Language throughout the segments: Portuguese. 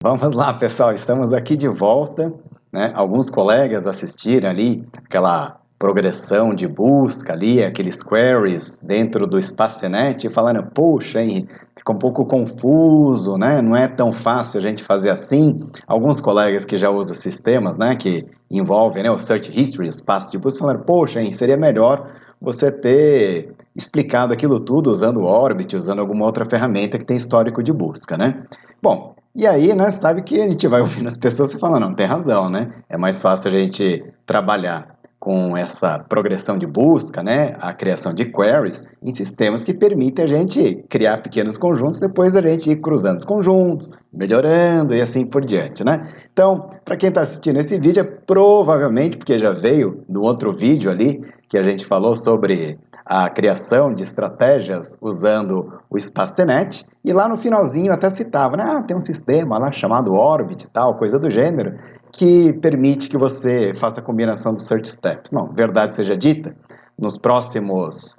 Vamos lá, pessoal, estamos aqui de volta, né? Alguns colegas assistiram ali aquela progressão de busca ali, aqueles queries dentro do Spacenet e falaram, poxa, hein, fica um pouco confuso, né? Não é tão fácil a gente fazer assim. Alguns colegas que já usam sistemas, né, que envolvem, né, o Search History, espaço de busca, falaram, poxa, hein, seria melhor você ter explicado aquilo tudo usando o Orbit, usando alguma outra ferramenta que tem histórico de busca, né? Bom, e aí, né, sabe que a gente vai ouvindo as pessoas e fala, não, tem razão, né? É mais fácil a gente trabalhar com essa progressão de busca, né, a criação de queries em sistemas que permitem a gente criar pequenos conjuntos, depois a gente ir cruzando os conjuntos, melhorando e assim por diante, né? Então, para quem está assistindo esse vídeo, é provavelmente porque já veio do outro vídeo ali que a gente falou sobre a criação de estratégias usando o Spacenet, e lá no finalzinho até citava, né? Tem um sistema lá chamado Orbit e tal, coisa do gênero, que permite que você faça a combinação dos search steps. Não, verdade seja dita, nos próximos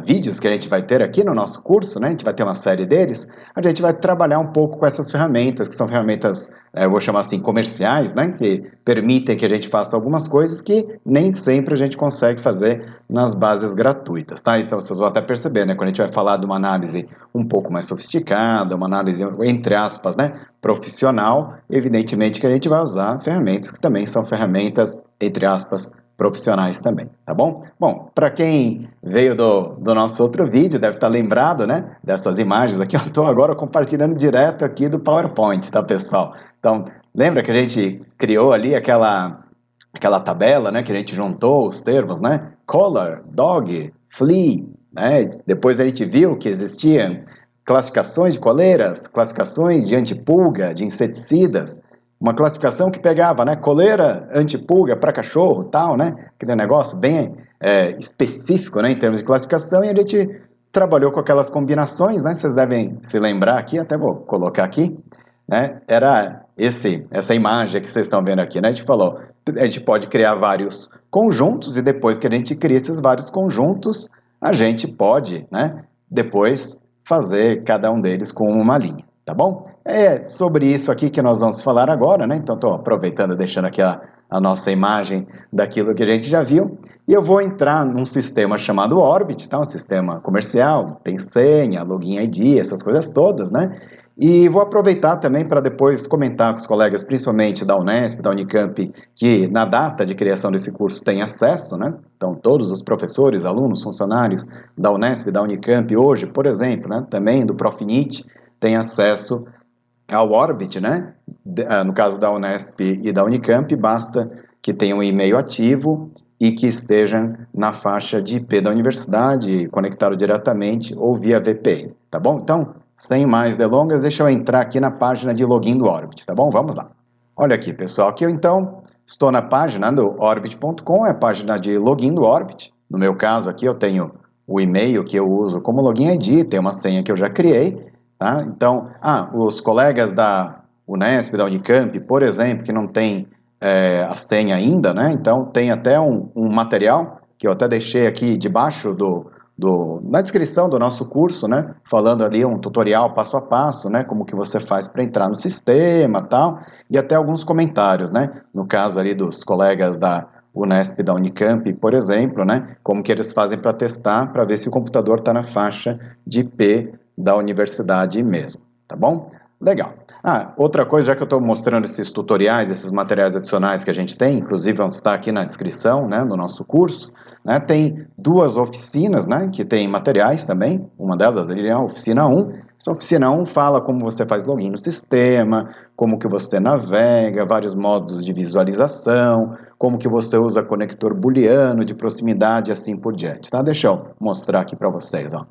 vídeos que a gente vai ter aqui no nosso curso, né? A gente vai ter uma série deles, a gente vai trabalhar um pouco com essas ferramentas, que são ferramentas, eu vou chamar assim, comerciais, né? Que permitem que a gente faça algumas coisas que nem sempre a gente consegue fazer nas bases gratuitas, tá? Então vocês vão até perceber, né? Quando a gente vai falar de uma análise um pouco mais sofisticada, uma análise, entre aspas, né? Profissional, evidentemente que a gente vai usar ferramentas que também são ferramentas, entre aspas, profissionais também, tá bom? Bom, para quem veio do nosso outro vídeo, deve estar lembrado, né, dessas imagens aqui, eu estou agora compartilhando direto aqui do PowerPoint, tá, pessoal? Então, lembra que a gente criou ali aquela tabela, né, que a gente juntou os termos, né, color, dog, flea, né, depois a gente viu que existiam classificações de coleiras, classificações de antipulga, de inseticidas, uma classificação que pegava, né, coleira antipulga para cachorro, tal, né, aquele negócio bem específico, né, em termos de classificação, e a gente trabalhou com aquelas combinações, né, vocês devem se lembrar aqui, até vou colocar aqui, né, era essa imagem que vocês estão vendo aqui, né, a gente falou, a gente pode criar vários conjuntos, e depois que a gente cria esses vários conjuntos, a gente pode, né, depois fazer cada um deles com uma linha. Tá bom? É sobre isso aqui que nós vamos falar agora, né? Então, estou aproveitando, deixando aqui a nossa imagem daquilo que a gente já viu. E eu vou entrar num sistema chamado Orbit, tá? Um sistema comercial, tem senha, login ID, essas coisas todas, né? E vou aproveitar também para depois comentar com os colegas, principalmente da Unesp, da Unicamp, que na data de criação desse curso tem acesso, né? Então, todos os professores, alunos, funcionários da Unesp, da Unicamp, hoje, por exemplo, né? Também do Profinit, tem acesso ao Orbit, né? No caso da Unesp e da Unicamp, basta que tenha um e-mail ativo e que esteja na faixa de IP da universidade, conectado diretamente ou via VPN, tá bom? Então, sem mais delongas, deixa eu entrar aqui na página de login do Orbit, tá bom? Vamos lá. Olha aqui, pessoal, aqui eu então estou na página do orbit.com, é a página de login do Orbit. No meu caso aqui eu tenho o e-mail que eu uso como login ID, tem uma senha que eu já criei, tá? Então, os colegas da Unesp, da Unicamp, por exemplo, que não tem a senha ainda, né? Então, tem até um material que eu até deixei aqui debaixo na descrição do nosso curso, né? Falando ali um tutorial passo a passo, né? Como que você faz para entrar no sistema, tal, e até alguns comentários, né? No caso ali dos colegas da Unesp, da Unicamp, por exemplo, né? Como que eles fazem para testar, para ver se o computador está na faixa de IP da universidade mesmo, tá bom? Legal. Outra coisa, já que eu estou mostrando esses tutoriais, esses materiais adicionais que a gente tem, inclusive vão estar aqui na descrição, né, do nosso curso, né, tem duas oficinas, né, que tem materiais também, uma delas é a oficina 1, essa oficina 1 fala como você faz login no sistema, como que você navega, vários modos de visualização, como que você usa conector booleano de proximidade e assim por diante, tá? Deixa eu mostrar aqui para vocês, ó.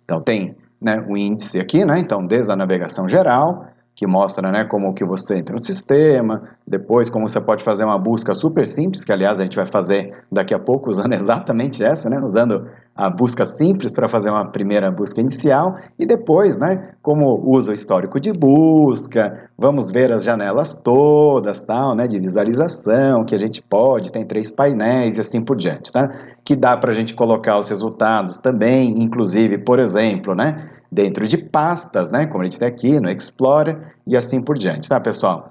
Então, tem, né, o índice aqui, né, então, desde a navegação geral, que mostra, né, como que você entra no sistema, depois como você pode fazer uma busca super simples, que aliás a gente vai fazer daqui a pouco usando exatamente essa, né, usando a busca simples para fazer uma primeira busca inicial, e depois, né, como usa o histórico de busca, vamos ver as janelas todas, tal, né, de visualização, que a gente pode, tem 3 painéis e assim por diante, tá? Que dá para a gente colocar os resultados também, inclusive, por exemplo, né, dentro de pastas, né, como a gente tem aqui no Explorer e assim por diante, tá, pessoal?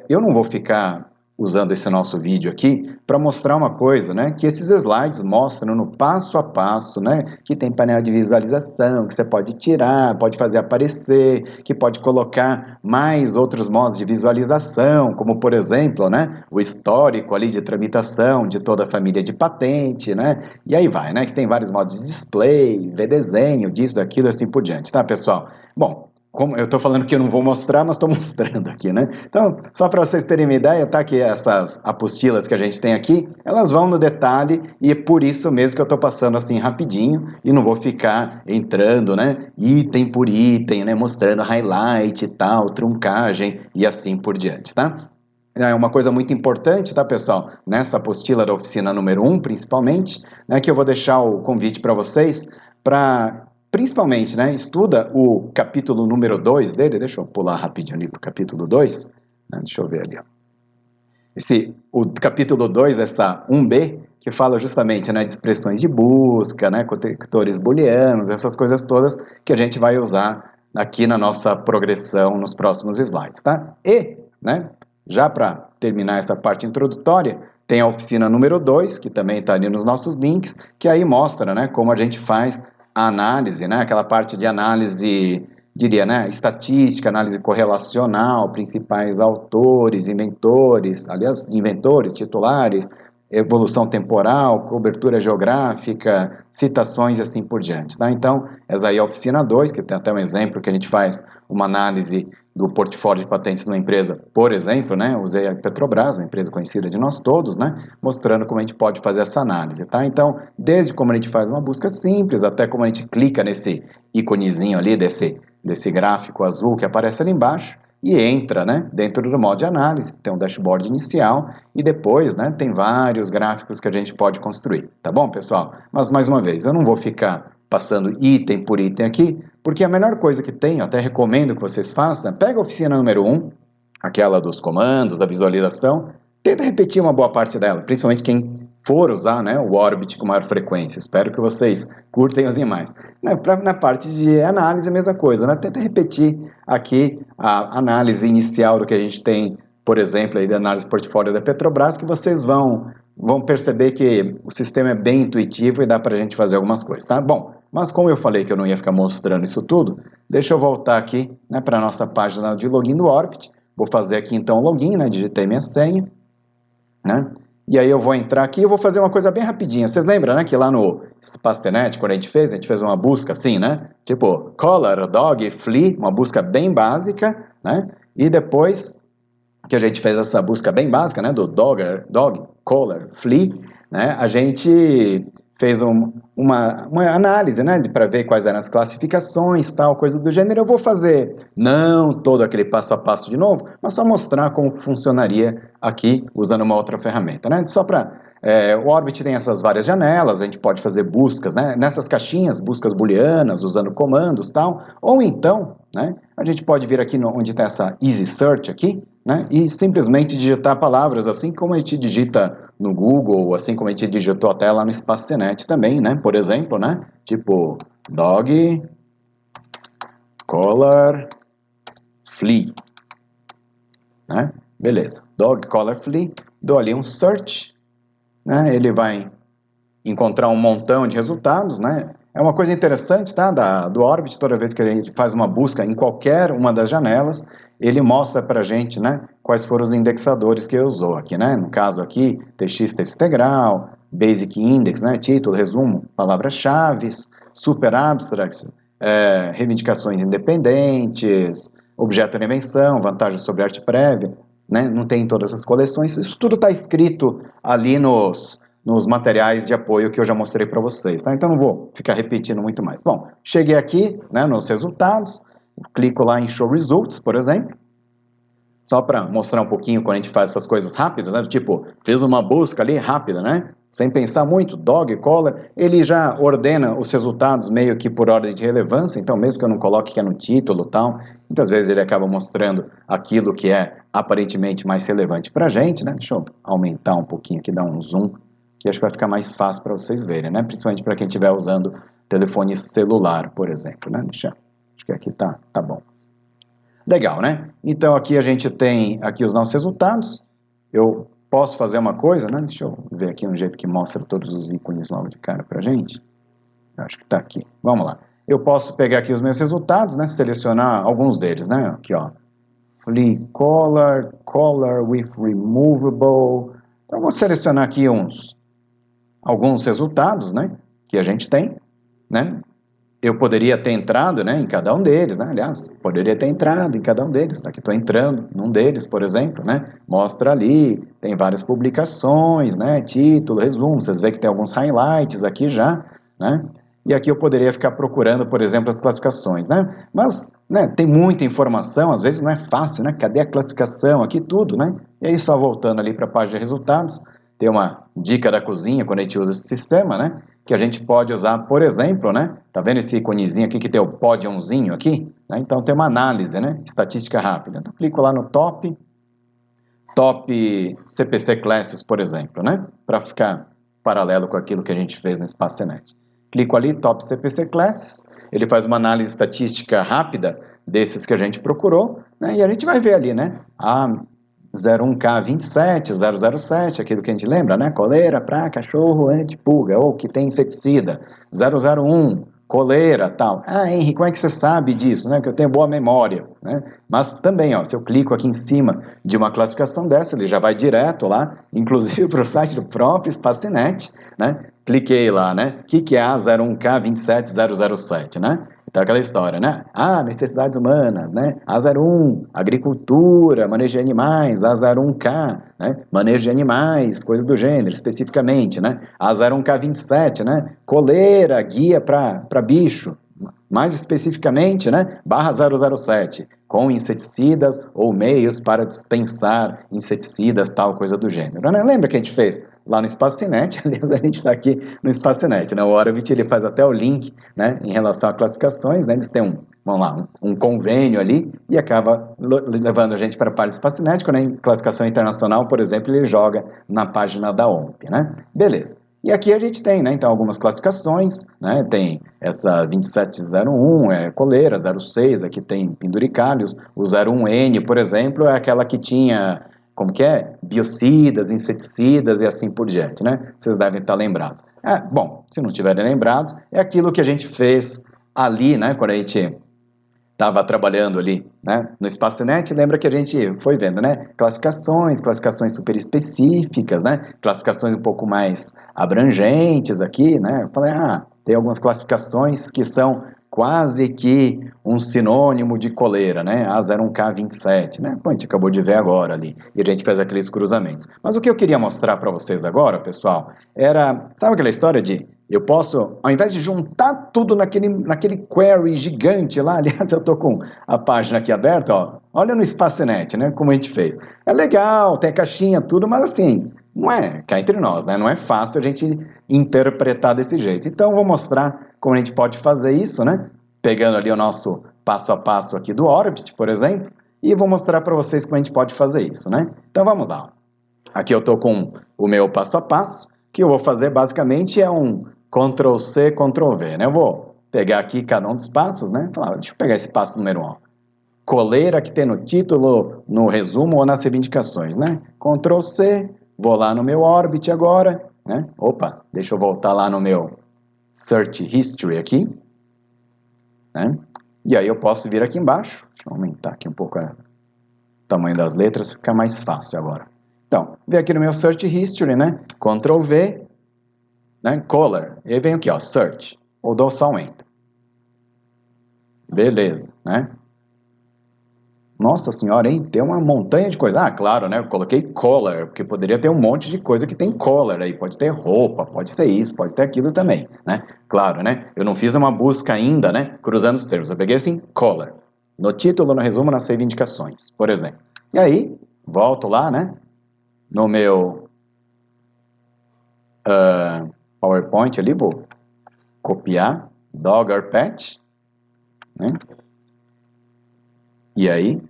Eu não vou ficar usando esse nosso vídeo aqui para mostrar uma coisa, né, que esses slides mostram no passo a passo, né, que tem painel de visualização, que você pode tirar, pode fazer aparecer, que pode colocar mais outros modos de visualização, como por exemplo, né, o histórico ali de tramitação de toda a família de patente, né, e aí vai, né, que tem vários modos de display, ver desenho, disso, daquilo, assim por diante, tá, pessoal? Bom, como eu estou falando que eu não vou mostrar, mas estou mostrando aqui, né? Então, só para vocês terem uma ideia, tá? Que essas apostilas que a gente tem aqui, elas vão no detalhe e é por isso mesmo que eu estou passando assim rapidinho e não vou ficar entrando, né? Item por item, né? Mostrando highlight e tal, truncagem e assim por diante, tá? É uma coisa muito importante, tá, pessoal? Nessa apostila da oficina número 1, principalmente, né? Que eu vou deixar o convite para vocês para... Principalmente, né, estuda o capítulo número 2 dele, deixa eu pular rapidinho ali para o capítulo 2, né, deixa eu ver ali, ó. O capítulo 2, essa 1b, que fala justamente, né, de expressões de busca, né, conectores booleanos, essas coisas todas que a gente vai usar aqui na nossa progressão nos próximos slides, tá? E, né, já para terminar essa parte introdutória, tem a oficina número 2, que também está ali nos nossos links, que aí mostra, né, como a gente faz a análise, né, aquela parte de análise, diria, né, estatística, análise correlacional, principais autores, inventores, aliás, inventores, titulares, evolução temporal, cobertura geográfica, citações e assim por diante, tá? Então, essa aí é a oficina 2, que tem até um exemplo que a gente faz uma análise do portfólio de patentes de uma empresa, por exemplo, né, usei a Petrobras, uma empresa conhecida de nós todos, né, mostrando como a gente pode fazer essa análise, tá? Então, desde como a gente faz uma busca simples, até como a gente clica nesse íconezinho ali, desse gráfico azul que aparece ali embaixo, e entra, né, dentro do modo de análise, tem um dashboard inicial, e depois, né, tem vários gráficos que a gente pode construir, tá bom, pessoal? Mas, mais uma vez, eu não vou ficar passando item por item aqui, porque a melhor coisa que tem, eu até recomendo que vocês façam, pega a oficina número 1, aquela dos comandos, da visualização, tenta repetir uma boa parte dela, principalmente quem for usar, né, o Orbit com maior frequência. Espero que vocês curtem as imagens. Na parte de análise, a mesma coisa, né? Tenta repetir aqui a análise inicial do que a gente tem, por exemplo, aí da análise portfólio da Petrobras, que vocês vão perceber que o sistema é bem intuitivo e dá para a gente fazer algumas coisas, tá? Bom, mas como eu falei que eu não ia ficar mostrando isso tudo, deixa eu voltar aqui, né, para a nossa página de login do Orbit. Vou fazer aqui então o login, né? Digitei minha senha, né? E aí eu vou entrar aqui e eu vou fazer uma coisa bem rapidinha. Vocês lembram, né, que lá no SpaceNet, quando a gente fez uma busca assim, né? Tipo, color, dog, flea, uma busca bem básica, né? E depois que a gente fez essa busca bem básica, né, do dog, color, flea, né? A gente fez uma análise, né, para ver quais eram as classificações, tal, coisa do gênero. Eu vou fazer não todo aquele passo a passo de novo, mas só mostrar como funcionaria aqui usando uma outra ferramenta, né? Só para o Orbit tem essas várias janelas, a gente pode fazer buscas, né, nessas caixinhas, buscas booleanas, usando comandos, tal, ou então, né, a gente pode vir aqui onde tem essa Easy Search aqui, né, e simplesmente digitar palavras assim como a gente digita no Google, assim como a gente digitou até lá no SpaceNet também, né, por exemplo, né, tipo dog, color, flea, né, beleza, dog, color, flea, dou ali um search, né, ele vai encontrar um montão de resultados, né? É uma coisa interessante, tá? Do Orbit, toda vez que a gente faz uma busca em qualquer uma das janelas, ele mostra para a gente, né, quais foram os indexadores que ele usou aqui, né? No caso aqui, TX, texto integral, Basic Index, né? Título, resumo, palavras-chave, Super Abstracts, reivindicações independentes, objeto de invenção, vantagens sobre arte prévia, né? Não tem todas as coleções, isso tudo está escrito ali nos materiais de apoio que eu já mostrei para vocês, tá? Então não vou ficar repetindo muito mais. Bom, cheguei aqui, né, nos resultados, clico lá em Show Results, por exemplo, só para mostrar um pouquinho quando a gente faz essas coisas rápidas, né, tipo, fiz uma busca ali rápida, né, sem pensar muito, dog, color, ele já ordena os resultados meio que por ordem de relevância, então mesmo que eu não coloque que é no título e tal, muitas vezes ele acaba mostrando aquilo que é aparentemente mais relevante para a gente, né, deixa eu aumentar um pouquinho aqui, dar um zoom, que acho que vai ficar mais fácil para vocês verem, né? Principalmente para quem estiver usando Telefone celular, por exemplo, né? Acho que aqui tá bom. Legal, né? Então aqui a gente tem aqui os nossos resultados. Eu posso fazer uma coisa, né? Deixa eu ver aqui um jeito que mostra todos os ícones logo de cara pra gente. Acho que tá aqui. Vamos lá. Eu posso pegar aqui os meus resultados, né? Selecionar alguns deles, né? Aqui, ó. Flea color, color with removable. Então, eu vou selecionar aqui alguns resultados, né? Que a gente tem, né? Eu poderia ter entrado, né, em cada um deles, né? Aliás, poderia ter entrado em cada um deles. Aqui estou entrando num deles, por exemplo, né? Mostra ali, tem várias publicações, né? Título, resumo. Vocês veem que tem alguns highlights aqui já, né? E aqui eu poderia ficar procurando, por exemplo, as classificações, né? Mas, né, tem muita informação, às vezes não é fácil, né? Cadê a classificação? Aqui tudo, né? E aí, só voltando ali para a página de resultados, tem uma dica da cozinha quando a gente usa esse sistema, né? Que a gente pode usar, por exemplo, né? Tá vendo esse iconezinho aqui que tem o pódionzinho aqui? Né? Então tem uma análise, né? Estatística rápida. Então clico lá no top CPC Classes, por exemplo, né? Para ficar paralelo com aquilo que a gente fez no SpaceNet. Clico ali, top CPC Classes, ele faz uma análise estatística rápida desses que a gente procurou, né? E a gente vai ver ali, né? 01K27, 007, aquilo que a gente lembra, né? Coleira para cachorro antipulga, ou que tem inseticida. 001, coleira, tal. Ah, Henry, como é que você sabe disso, né? Que eu tenho boa memória, né? Mas também, ó, se eu clico aqui em cima de uma classificação dessa, ele já vai direto lá, inclusive para o site do próprio SpaceNet, né? Cliquei lá, né? O que é A01K27007, né? Então, aquela história, né? Necessidades humanas, né? A01, agricultura, manejo de animais, A01K, né? Manejo de animais, coisas do gênero, especificamente, né? A01K27, né? Coleira, guia para bicho, mais especificamente, né? /007, com inseticidas ou meios para dispensar inseticidas, tal coisa do gênero, né? Lembra que a gente fez lá no SpaceNet? Aliás, a gente está aqui no SpaceNet, né? O Orbit, ele faz até o link, né? Em relação a classificações, né? Eles têm vamos lá, um convênio ali e acaba levando a gente para a parte do SpaceNet. Quando é em classificação internacional, por exemplo, ele joga na página da OMP, né? Beleza. E aqui a gente tem, né, então, algumas classificações, né, tem essa 2701, coleira, 06, aqui tem penduricalhos, o 01N, por exemplo, é aquela que tinha, como que é? Biocidas, inseticidas e assim por diante, né? Vocês devem estar lembrados. Bom, se não estiverem lembrados, é aquilo que a gente fez ali, né, quando a gente estava trabalhando ali, né, no SpaceNet, lembra que a gente foi vendo, né, classificações super específicas, né, classificações um pouco mais abrangentes aqui, né, eu falei, tem algumas classificações que são quase que um sinônimo de coleira, né, A01K27, né, a gente acabou de ver agora ali, e a gente fez aqueles cruzamentos. Mas o que eu queria mostrar para vocês agora, pessoal, era, sabe aquela história de eu posso, ao invés de juntar tudo naquele query gigante lá, aliás, eu estou com a página aqui aberta, ó, olha no SpaceNet, né, como a gente fez. É legal, tem a caixinha, tudo, mas assim, não é, cá entre nós, né, não é fácil a gente interpretar desse jeito. Então, eu vou mostrar como a gente pode fazer isso, né, pegando ali o nosso passo a passo aqui do Orbit, por exemplo, e vou mostrar para vocês como a gente pode fazer isso, né. Então, vamos lá. Aqui eu estou com o meu passo a passo, que eu vou fazer basicamente é um Ctrl+C, Ctrl+V, né? Eu vou pegar aqui cada um dos passos, né? Falar, deixa eu pegar esse passo número 1. Coleira que tem no título, no resumo ou nas reivindicações, né? Ctrl+C, vou lá no meu Orbit agora, né? Opa, deixa eu voltar lá no meu Search History aqui, né? E aí eu posso vir aqui embaixo, deixa eu aumentar aqui um pouco o tamanho das letras, fica mais fácil agora. Então, vem aqui no meu Search History, né? Ctrl+V, né? Color, e aí vem aqui, ó, Search, ou dou só um Enter. Beleza, né? Nossa senhora, hein? Tem uma montanha de coisa. Claro, né? Eu coloquei color, porque poderia ter um monte de coisa que tem color aí. Pode ter roupa, pode ser isso, pode ter aquilo também, né? Claro, né? Eu não fiz uma busca ainda, né? Cruzando os termos. Eu peguei assim, color. No título, no resumo, nas reivindicações, por exemplo. E aí, volto lá, né? No meu PowerPoint ali, vou copiar Dogger Patch, né? E aí,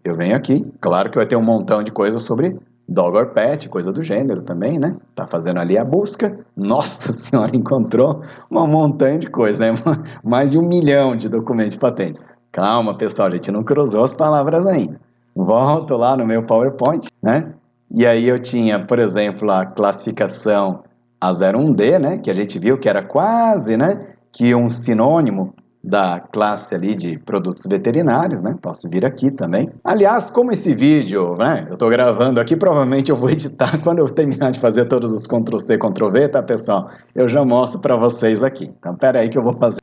eu venho aqui, claro que vai ter um montão de coisa sobre dog or pet, coisa do gênero também, né? Tá fazendo ali a busca. Nossa senhora, encontrou uma montanha de coisa, né? Mais de 1 milhão de documentos de patentes. Calma, pessoal, a gente não cruzou as palavras ainda. Volto lá no meu PowerPoint, né? E aí eu tinha, por exemplo, a classificação A01D, né? Que a gente viu que era quase, né? Que um sinônimo da classe ali de produtos veterinários, né? Posso vir aqui também. Aliás, como esse vídeo, né? Eu tô gravando aqui, provavelmente eu vou editar quando eu terminar de fazer todos os Ctrl+C, Ctrl+V, tá, pessoal? Eu já mostro para vocês aqui. Então, pera aí que eu vou fazer.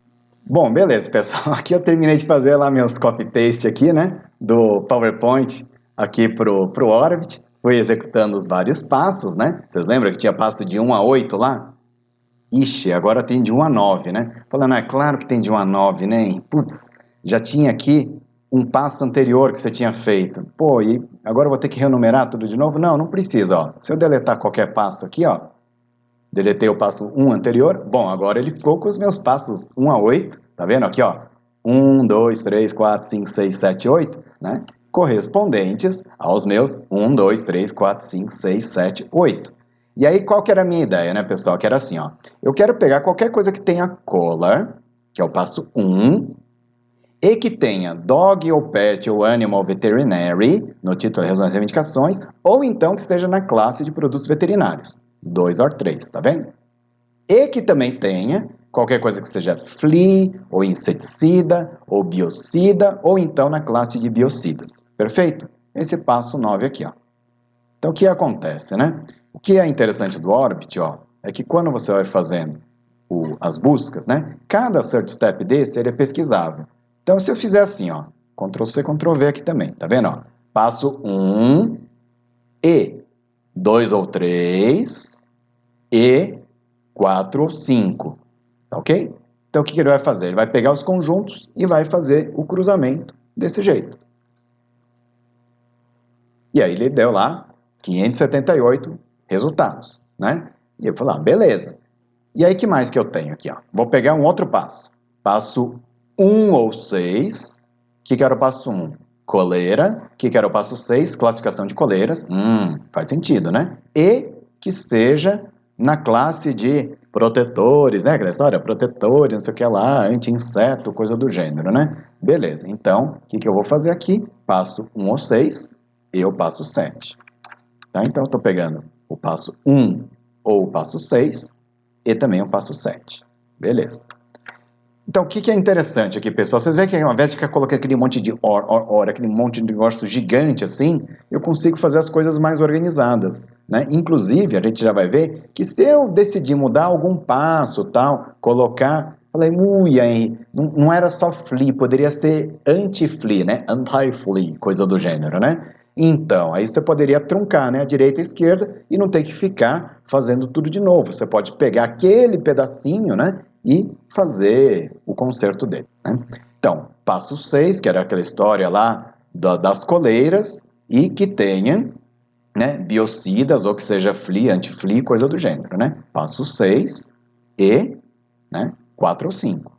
Bom, beleza, pessoal. Aqui eu terminei de fazer lá meus copy-paste aqui, né? Do PowerPoint aqui pro Orbit. Fui executando os vários passos, né? Vocês lembram que tinha passo de 1 a 8 lá? Ixi, agora tem de 1 a 9, né? Falando, é claro que tem de 1 a 9, né? Putz, já tinha aqui um passo anterior que você tinha feito. Pô, e agora eu vou ter que renumerar tudo de novo? Não, não precisa, ó. Se eu deletar qualquer passo aqui, ó, deletei o passo 1 anterior, bom, agora ele ficou com os meus passos 1 a 8, tá vendo aqui, ó? 1, 2, 3, 4, 5, 6, 7, 8, né? Correspondentes aos meus 1, 2, 3, 4, 5, 6, 7, 8. E aí, qual que era a minha ideia, né, pessoal? Que era assim, ó. Eu quero pegar qualquer coisa que tenha color, que é o passo 1, e que tenha dog ou pet ou animal veterinary, no título das reivindicações, ou então que esteja na classe de produtos veterinários, 2 ou 3, tá vendo? E que também tenha qualquer coisa que seja flea, ou inseticida, ou biocida, ou então na classe de biocidas, perfeito? Esse passo 9 aqui, ó. Então, o que acontece, né? O que é interessante do Orbit, ó, é que quando você vai fazendo as buscas, né? Cada search step desse, ele é pesquisável. Então, se eu fizer assim, ó, Ctrl+C, Ctrl+V aqui também, tá vendo, ó? Passo 1, e 2 ou 3, e 4 ou 5, tá ok? Então, o que ele vai fazer? Ele vai pegar os conjuntos e vai fazer o cruzamento desse jeito. E aí ele deu lá 578 resultados, né? E eu falei, beleza. E aí, que mais que eu tenho aqui, ó? Vou pegar um outro passo. Passo 1 ou 6. O que era o passo 1? Coleira. O que era o passo 6? Classificação de coleiras. Faz sentido, né? E que seja na classe de protetores, né, Graça? Olha, protetores, não sei o que lá, anti-inseto, coisa do gênero, né? Beleza, então, o que eu vou fazer aqui? Passo 1 ou 6 e o passo 7. Tá? Então, eu estou pegando o passo 1 ou o passo 6 e também o passo 7. Beleza. Então, o que é interessante aqui, pessoal? Vocês veem que ao invés de ficar colocando aquele monte de aquele monte de negócio gigante assim, eu consigo fazer as coisas mais organizadas, né? Inclusive, a gente já vai ver que se eu decidir mudar algum passo, tal, colocar, falei, aí, não era só flea, poderia ser anti-flea, né? Anti-flea, coisa do gênero, né? Então, aí você poderia truncar, né, a direita e a esquerda e não ter que ficar fazendo tudo de novo. Você pode pegar aquele pedacinho, né, e fazer o conserto dele, né? Então, passo 6, que era aquela história lá das coleiras, e que tenha, né, biocidas, ou que seja flea, anti-flea, coisa do gênero, né? Passo 6 e, né, 4 ou 5,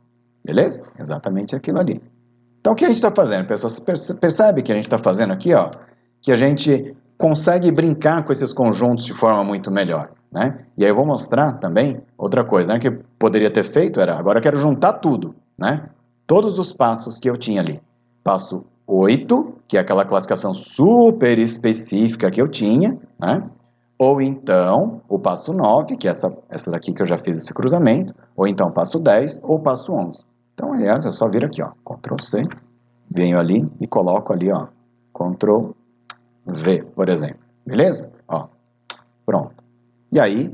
beleza? Exatamente aquilo ali. Então, o que a gente está fazendo, pessoal? Você percebe que a gente está fazendo aqui, ó, que a gente consegue brincar com esses conjuntos de forma muito melhor, né? E aí eu vou mostrar também outra coisa, né, que eu poderia ter feito era, agora eu quero juntar tudo, né? Todos os passos que eu tinha ali. Passo 8, que é aquela classificação super específica que eu tinha, né? Ou então o passo 9, que é essa daqui que eu já fiz esse cruzamento, ou então o passo 10 ou o passo 11. Então, aliás, é só vir aqui, ó, Ctrl+C, venho ali e coloco ali, ó, Ctrl+V, por exemplo, beleza? Ó, pronto. E aí,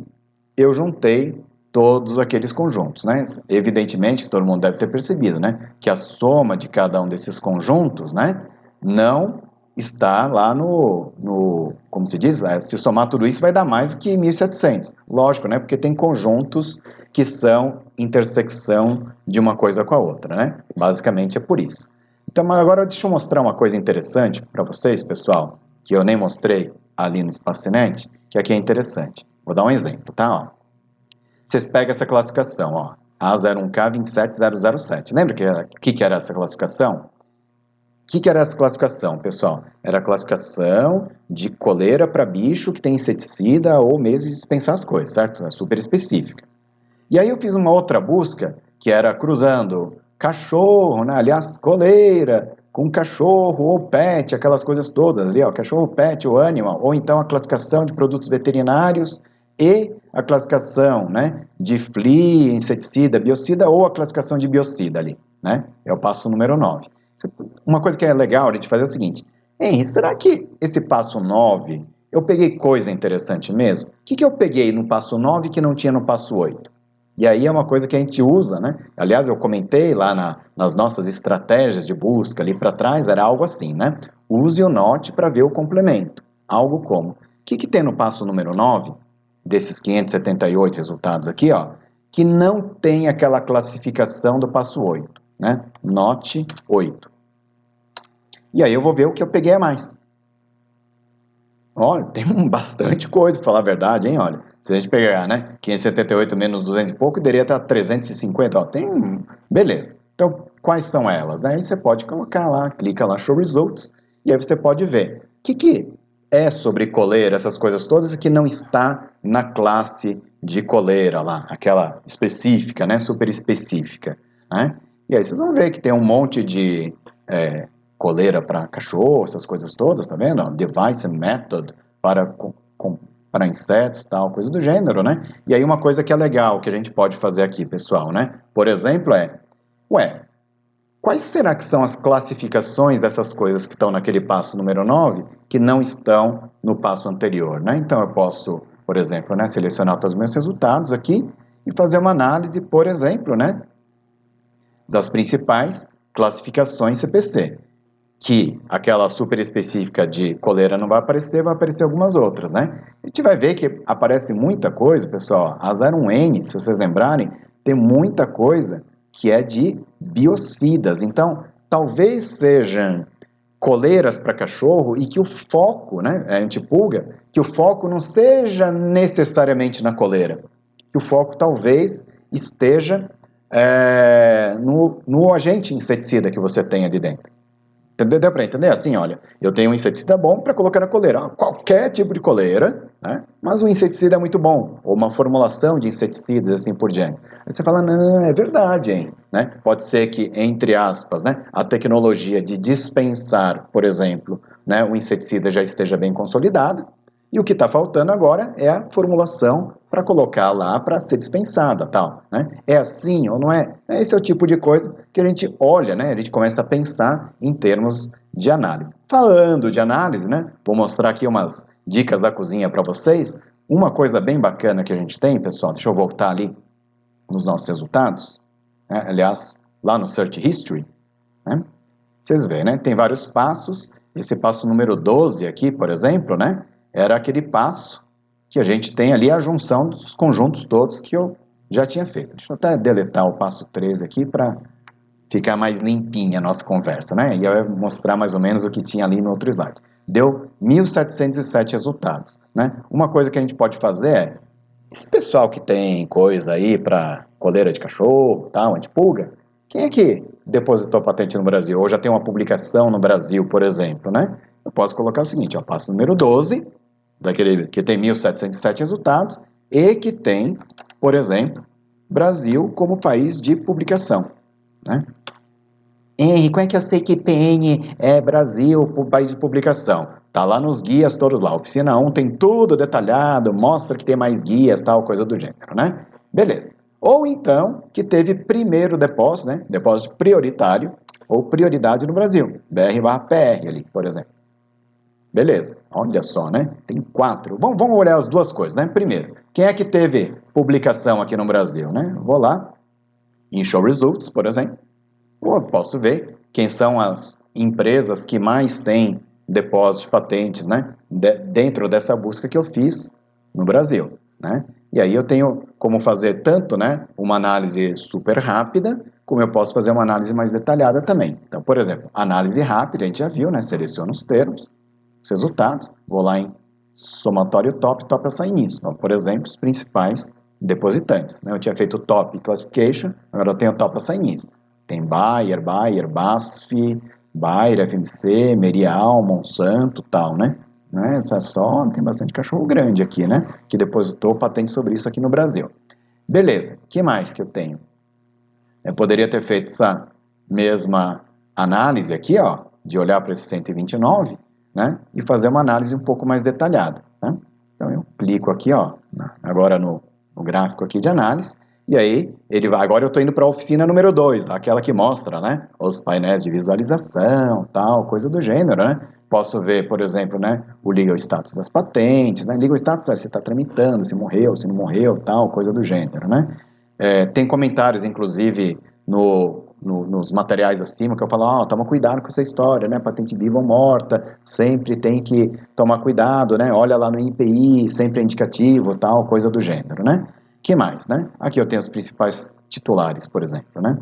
eu juntei todos aqueles conjuntos, né? Evidentemente, que todo mundo deve ter percebido, né? Que a soma de cada um desses conjuntos, né? Não está lá como se diz, se somar tudo isso vai dar mais do que 1.700. Lógico, né? Porque tem conjuntos que são intersecção de uma coisa com a outra, né? Basicamente é por isso. Então, agora deixa eu mostrar uma coisa interessante para vocês, pessoal, que eu nem mostrei ali no Espacinet, que aqui é interessante. Vou dar um exemplo, tá? Ó. Vocês pegam essa classificação, ó, A01K27007. Lembra que era essa classificação? que era essa classificação, pessoal? Era a classificação de coleira para bicho que tem inseticida ou mesmo de dispensar as coisas, certo? É super específica. E aí eu fiz uma outra busca, que era cruzando cachorro, né? Aliás, coleira com cachorro ou pet, aquelas coisas todas ali, ó, cachorro, pet ou animal, ou então a classificação de produtos veterinários e a classificação, né, de flea, inseticida, biocida ou a classificação de biocida ali, né? É o passo número 9. Uma coisa que é legal a gente fazer é o seguinte: hein, será que esse passo 9 eu peguei coisa interessante mesmo? O que eu peguei no passo 9 que não tinha no passo 8? E aí é uma coisa que a gente usa, né? Aliás, eu comentei lá nas nossas estratégias de busca ali para trás, era algo assim, né? Use o NOT para ver o complemento. Algo como, o que tem no passo número 9, desses 578 resultados aqui, ó, que não tem aquela classificação do passo 8, né? NOT 8. E aí eu vou ver o que eu peguei a mais. Olha, tem bastante coisa, para falar a verdade, hein? Olha, se a gente pegar, né, 578 menos 200 e pouco, daria estar 350, ó, tem... Beleza. Então, quais são elas? Aí você pode colocar lá, clica lá, Show Results, e aí você pode ver. O que é sobre coleira, essas coisas todas, que não está na classe de coleira lá, aquela específica, né, super específica, né? E aí vocês vão ver que tem um monte de... coleira para cachorro, essas coisas todas, tá vendo? Device and method para insetos, tal, coisa do gênero, né? E aí uma coisa que é legal que a gente pode fazer aqui, pessoal, né? Por exemplo, quais será que são as classificações dessas coisas que estão naquele passo número 9 que não estão no passo anterior, né? Então eu posso, por exemplo, né, selecionar todos os meus resultados aqui e fazer uma análise, por exemplo, né, das principais classificações CPC. Que aquela super específica de coleira não vai aparecer algumas outras, né? A gente vai ver que aparece muita coisa, pessoal, a 01N, se vocês lembrarem, tem muita coisa que é de biocidas, então talvez sejam coleiras para cachorro e que o foco, né, é antipulga, que o foco não seja necessariamente na coleira, que o foco talvez esteja no agente inseticida que você tem ali dentro. Deu para entender? Assim, olha, eu tenho um inseticida bom para colocar na coleira. Qualquer tipo de coleira, né? Mas o inseticida é muito bom. Ou uma formulação de inseticidas, assim por diante. Aí você fala, não, é verdade, hein? Né? Pode ser que, entre aspas, né, a tecnologia de dispensar, por exemplo, né, o inseticida já esteja bem consolidada. E o que está faltando agora é a formulação para colocar lá para ser dispensada, tal, né? É assim ou não é? Esse é o tipo de coisa que a gente olha, né? A gente começa a pensar em termos de análise. Falando de análise, né? Vou mostrar aqui umas dicas da cozinha para vocês. Uma coisa bem bacana que a gente tem, pessoal, deixa eu voltar ali nos nossos resultados, né? Aliás, lá no Search History, né? Vocês veem, né? Tem vários passos. Esse passo número 12 aqui, por exemplo, né? Era aquele passo que a gente tem ali a junção dos conjuntos todos que eu já tinha feito. Deixa eu até deletar o passo 13 aqui para ficar mais limpinha a nossa conversa, né? E eu vou mostrar mais ou menos o que tinha ali no outro slide. Deu 1.707 resultados, né? Uma coisa que a gente pode fazer é, esse pessoal que tem coisa aí para coleira de cachorro, tal, antipulga, quem é que depositou a patente no Brasil? Ou já tem uma publicação no Brasil, por exemplo, né? Eu posso colocar o seguinte, ó, passo número 12, daquele que tem 1.707 resultados e que tem, por exemplo, Brasil como país de publicação, né? Henry, como é que eu sei que PN é Brasil, país de publicação? Tá lá nos guias todos lá. Oficina 1 tem tudo detalhado, mostra que tem mais guias, tal, coisa do gênero, né? Beleza. Ou então, que teve primeiro depósito, né? Depósito prioritário ou prioridade no Brasil. BR/PR ali, por exemplo. Beleza, olha só, né? Tem 4. Vamos olhar as duas coisas, né? Primeiro, quem é que teve publicação aqui no Brasil, né? Vou lá, em Show Results, por exemplo. Eu posso ver quem são as empresas que mais têm depósitos de patentes, né? Dentro dessa busca que eu fiz no Brasil, né? E aí eu tenho como fazer tanto, né, uma análise super rápida, como eu posso fazer uma análise mais detalhada também. Então, por exemplo, análise rápida, a gente já viu, né? Seleciono os termos, os resultados, vou lá em somatório top assignments. Então, por exemplo, os principais depositantes, né? Eu tinha feito top classification, agora eu tenho top assignments. Tem Bayer, BASF, Bayer, FMC, Merial, Monsanto, tal, né? Tem bastante cachorro grande aqui, né? Que depositou patente sobre isso aqui no Brasil. Beleza, o que mais que eu tenho? Eu poderia ter feito essa mesma análise aqui, ó, de olhar para esse 129, né? E fazer uma análise um pouco mais detalhada, né? Então eu clico aqui, ó, agora no gráfico aqui de análise, e aí ele vai. Agora eu estou indo para a oficina número 2, aquela que mostra, né, os painéis de visualização, tal, coisa do gênero, né? Posso ver, por exemplo, né, o legal status das patentes, né? Legal status é se está tramitando, se morreu, se não morreu, tal, coisa do gênero, né? Tem comentários, inclusive, nos materiais acima, que eu falo, toma cuidado com essa história, né, patente viva ou morta, sempre tem que tomar cuidado, né, olha lá no INPI, sempre é indicativo, tal, coisa do gênero, né. Que mais, né? Aqui eu tenho os principais titulares, por exemplo, né.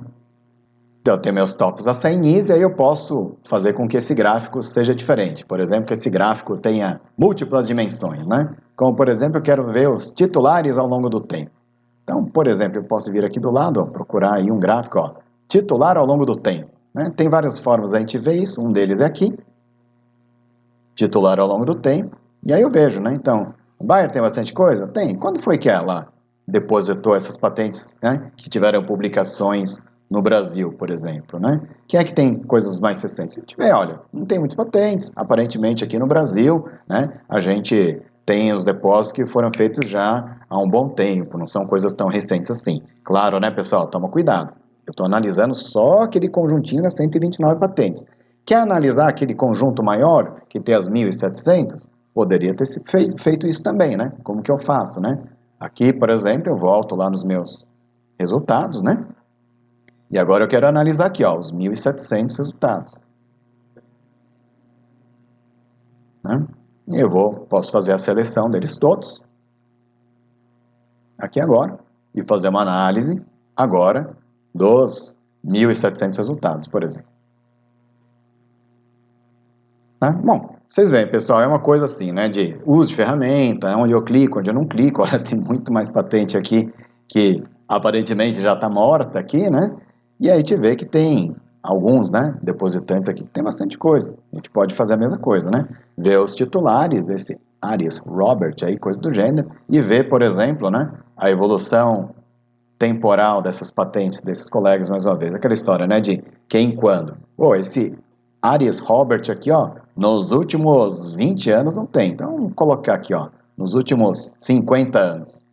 Então, eu tenho meus tops assignees, e aí eu posso fazer com que esse gráfico seja diferente. Por exemplo, que esse gráfico tenha múltiplas dimensões, né? Como, por exemplo, eu quero ver os titulares ao longo do tempo. Então, por exemplo, eu posso vir aqui do lado, ó, procurar aí um gráfico, ó, titular ao longo do tempo, né? Tem várias formas a gente ver isso, um deles é aqui, titular ao longo do tempo, e aí eu vejo, né? Então, o Bayer tem bastante coisa? Tem. Quando foi que ela depositou essas patentes, né, que tiveram publicações no Brasil, por exemplo, né? Quem é que tem coisas mais recentes? Se tiver, olha, não tem muitas patentes, aparentemente aqui no Brasil, né, a gente tem os depósitos que foram feitos já há um bom tempo, não são coisas tão recentes assim. Claro, né, pessoal? Toma cuidado. Eu estou analisando só aquele conjuntinho das 129 patentes. Quer analisar aquele conjunto maior, que tem as 1.700? Poderia ter feito isso também, né? Como que eu faço, né? Aqui, por exemplo, eu volto lá nos meus resultados, né? E agora eu quero analisar aqui, ó, os 1.700 resultados. Né? E eu posso fazer a seleção deles todos, aqui agora, e fazer uma análise agora dos 1.700 resultados, por exemplo. Né? Bom, vocês veem, pessoal, é uma coisa assim, né, de uso de ferramenta, onde eu clico, onde eu não clico. Olha, tem muito mais patente aqui que aparentemente já está morta aqui, né? E aí a gente vê que tem alguns, né, depositantes aqui que tem bastante coisa. A gente pode fazer a mesma coisa, né? Ver os titulares, esse Arias Robert aí, coisa do gênero, e ver, por exemplo, né, a evolução temporal dessas patentes desses colegas, mais uma vez, aquela história, né, de quem quando. Pô, esse Arias Robert aqui, ó, nos últimos 20 anos não tem. Então, vamos colocar aqui, ó, nos últimos 50 anos.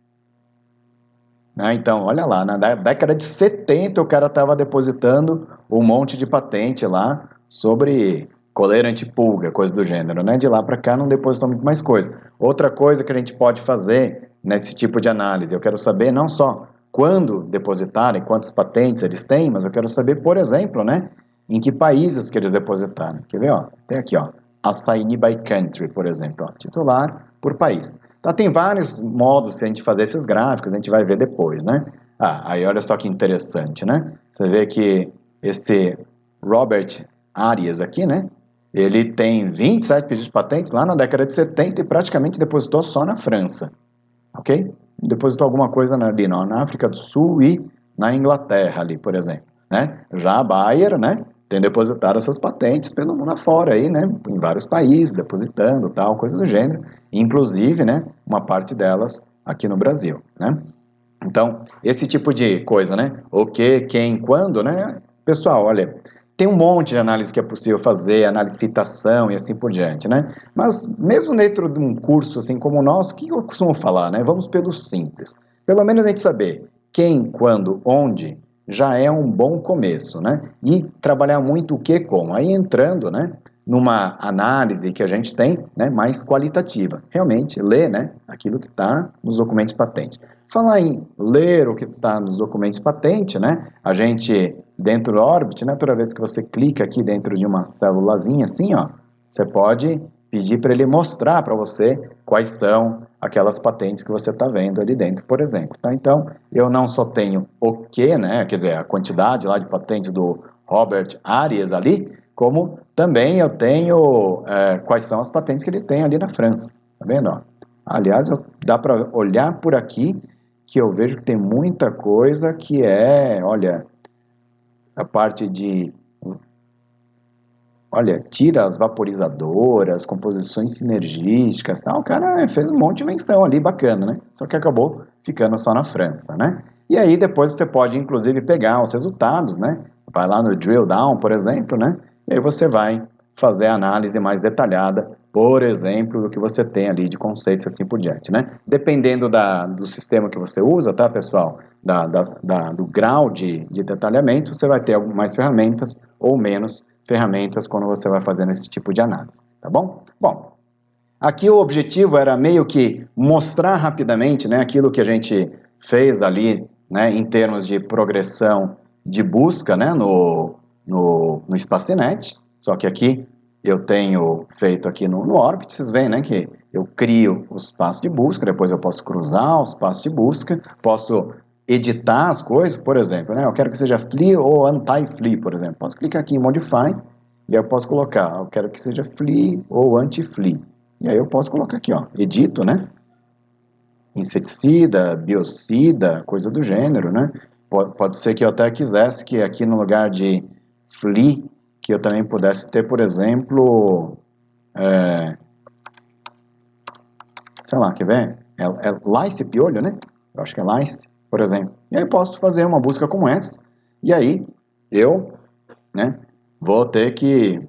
Então, olha lá, na década de 70 o cara estava depositando um monte de patente lá sobre coleira antipulga, coisa do gênero, né? De lá para cá não depositou muito mais coisa. Outra coisa que a gente pode fazer nesse tipo de análise, eu quero saber não só quando depositarem, quantas patentes eles têm, mas eu quero saber, por exemplo, né, em que países que eles depositaram. Quer ver, ó? Tem aqui, ó, assignee by country, por exemplo, ó, titular por país. Então, tem vários modos de a gente fazer esses gráficos, a gente vai ver depois, né? Aí olha só que interessante, né? Você vê que esse Robert Arias aqui, né? Ele tem 27 pedidos de patentes lá na década de 70 e praticamente depositou só na França, ok? Depositou alguma coisa ali na África do Sul e na Inglaterra ali, por exemplo, né? Já a Bayer, né? Tem depositado essas patentes pelo mundo afora aí, né? Em vários países, depositando, tal, coisa do gênero. Inclusive, né? Uma parte delas aqui no Brasil, né? Então, esse tipo de coisa, né? O que, quem, quando, né? Pessoal, olha, tem um monte de análise que é possível fazer, análise de citação e assim por diante, né? Mas mesmo dentro de um curso assim como o nosso, o que eu costumo falar, né? Vamos pelo simples. Pelo menos a gente saber quem, quando, onde, já é um bom começo, né? E trabalhar muito o que, como. Aí entrando, né? Numa análise que a gente tem, né? Mais qualitativa. Realmente, ler, né? Aquilo que está nos documentos patentes. Falar em ler o que está nos documentos patente, né? A gente, dentro do Orbit, né? Toda vez que você clica aqui dentro de uma célulazinha assim, ó, você pode pedir para ele mostrar para você quais são aquelas patentes que você está vendo ali dentro, por exemplo. Tá? Então, eu não só tenho o que, né? Quer dizer, a quantidade lá de patente do Robert Arias ali, como também eu tenho quais são as patentes que ele tem ali na França. Tá vendo? Ó? Aliás, dá para olhar por aqui que eu vejo que tem muita coisa que olha, a parte de olha, tira as vaporizadoras, composições sinergísticas, tal. O cara fez um monte de menção ali, bacana, né? Só que acabou ficando só na França, né? E aí depois você pode, inclusive, pegar os resultados, né? Vai lá no drill down, por exemplo, né? E aí você vai fazer a análise mais detalhada, por exemplo, do que você tem ali de conceitos assim por diante, né? Dependendo do sistema que você usa, tá, pessoal? Do grau de detalhamento, você vai ter mais ferramentas ou menos ferramentas quando você vai fazendo esse tipo de análise, tá bom? Bom, aqui o objetivo era meio que mostrar rapidamente, né, aquilo que a gente fez ali, né, em termos de progressão de busca, né, no Spacinet, só que aqui eu tenho feito aqui no Orbit, vocês veem, né, que eu crio os passos de busca, depois eu posso cruzar os passos de busca, posso editar as coisas, por exemplo, né, eu quero que seja Flee ou Anti-Flee, por exemplo, posso clicar aqui em Modify, e aí eu posso colocar, eu quero que seja Flee ou Anti-Flee, e aí eu posso colocar aqui, ó, edito, né, inseticida, biocida, coisa do gênero, né, pode ser que eu até quisesse que aqui no lugar de Flee, que eu também pudesse ter, por exemplo, sei lá, quer ver? É lice piolho, né? Eu acho que é lice, por exemplo. E aí eu posso fazer uma busca como essa, e aí eu, né, vou ter que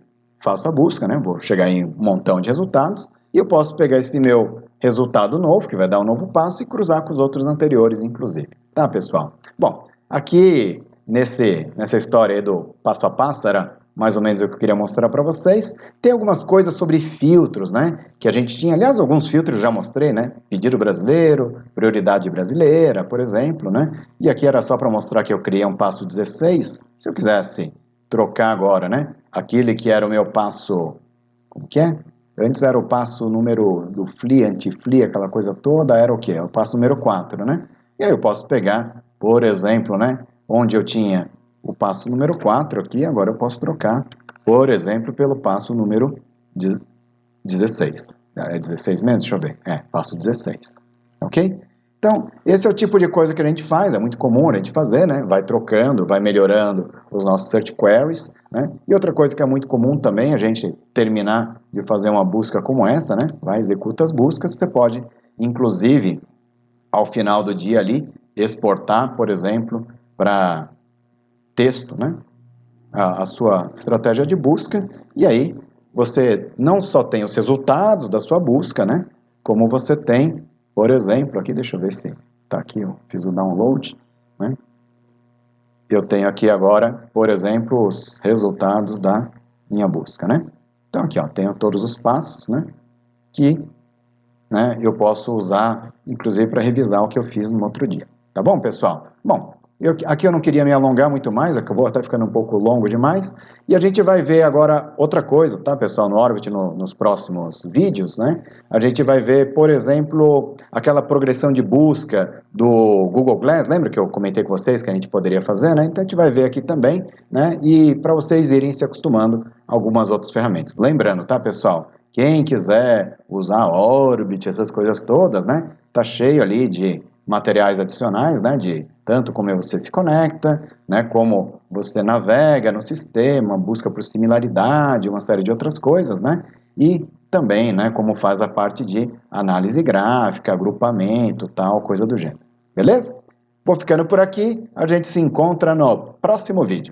faço a busca, né? Vou chegar em um montão de resultados, e eu posso pegar esse meu resultado novo, que vai dar um novo passo, e cruzar com os outros anteriores, inclusive. Tá, pessoal? Bom, aqui nessa história aí do passo a passo, era mais ou menos o que eu queria mostrar para vocês. Tem algumas coisas sobre filtros, né? Que a gente tinha, aliás, alguns filtros já mostrei, né? Pedido brasileiro, prioridade brasileira, por exemplo, né? E aqui era só para mostrar que eu criei um passo 16. Se eu quisesse trocar agora, né? Aquele que era o meu passo, como que é? Antes era o passo número do Flee, anti-Flee, aquela coisa toda, era o quê? O passo número 4, né? E aí eu posso pegar, por exemplo, né? Onde eu tinha o passo número 4 aqui, agora eu posso trocar, por exemplo, pelo passo número 16. É 16 mesmo? Deixa eu ver. Passo 16. Ok? Então, esse é o tipo de coisa que a gente faz, é muito comum a gente fazer, né? Vai trocando, vai melhorando os nossos search queries, né? E outra coisa que é muito comum também, a gente terminar de fazer uma busca como essa, né? Vai, executa as buscas, você pode, inclusive, ao final do dia ali, exportar, por exemplo, para texto, né? A sua estratégia de busca, e aí você não só tem os resultados da sua busca, né? Como você tem, por exemplo, aqui, deixa eu ver se está aqui, eu fiz o download, né? Eu tenho aqui agora, por exemplo, os resultados da minha busca, né? Então aqui, ó, tenho todos os passos, né? Que, né, eu posso usar, inclusive, para revisar o que eu fiz no outro dia. Tá bom, pessoal? Bom, aqui eu não queria me alongar muito mais, acabou até ficando um pouco longo demais, e a gente vai ver agora outra coisa, tá, pessoal, no Orbit, nos próximos vídeos, né? A gente vai ver, por exemplo, aquela progressão de busca do Google Glass, lembra que eu comentei com vocês que a gente poderia fazer, né? Então a gente vai ver aqui também, né? E para vocês irem se acostumando a algumas outras ferramentas. Lembrando, tá, pessoal? Quem quiser usar Orbit, essas coisas todas, né? Tá cheio ali de materiais adicionais, né? De tanto como você se conecta, né? Como você navega no sistema, busca por similaridade, uma série de outras coisas, né? E também, né? Como faz a parte de análise gráfica, agrupamento, tal, coisa do gênero. Beleza? Vou ficando por aqui. A gente se encontra no próximo vídeo.